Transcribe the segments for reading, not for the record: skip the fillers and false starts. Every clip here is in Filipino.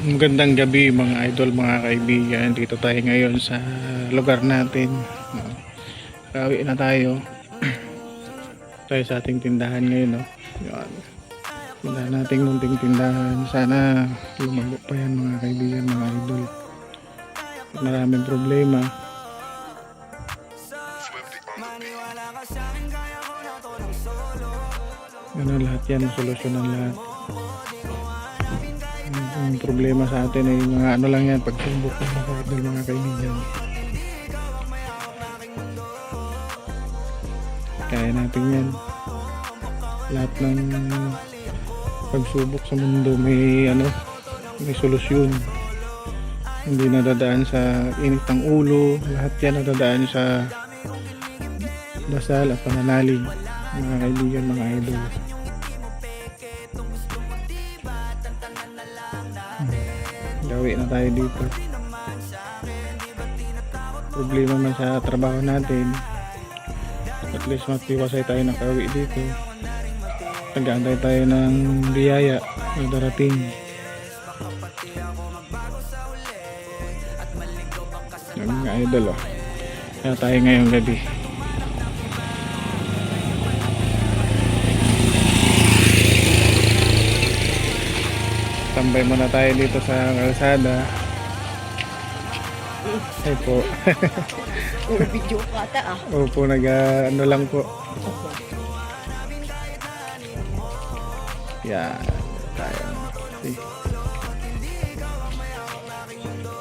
Magandang gabi mga idol, mga kaibigan. Dito tayo ngayon sa lugar natin. Kawi na tayo. Tayo sa ating tindahan ngayon, no? Yan. Tindahan nating munting tindahan. Sana lumago pa yan mga kaibigan, mga idol. Maraming problema. Ano lahat yan, solusyonan lahat. Ang problema sa atin ay mga ano lang yan, pagsubok ng mga idol, mga kaibigan. Kaya natin yan. Lahat ng pagsubok sa mundo may may solusyon. Hindi nadadaan sa init ng ulo. Lahat yan nadadaan sa dasal at pananalig, mga kaibigan, mga idol. Gawi na tayo dito. Problema man sa trabaho natin, at least magpiwasay tayo ng kawi dito. Nag-aantay tayo ng biyaya na darating. Yung mga idol, kaya tayo ngayong gabi. Tambay muna tayo dito sa kalsada. Ay po. Video ka ata Opo, ano lang po. Yan. Tayo. Okay.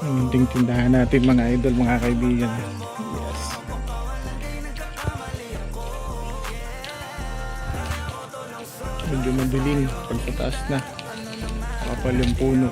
Ang tindahan natin mga idol, mga kaibigan. Yes. Medyo madilim pagpataas na. Kapal yung puno.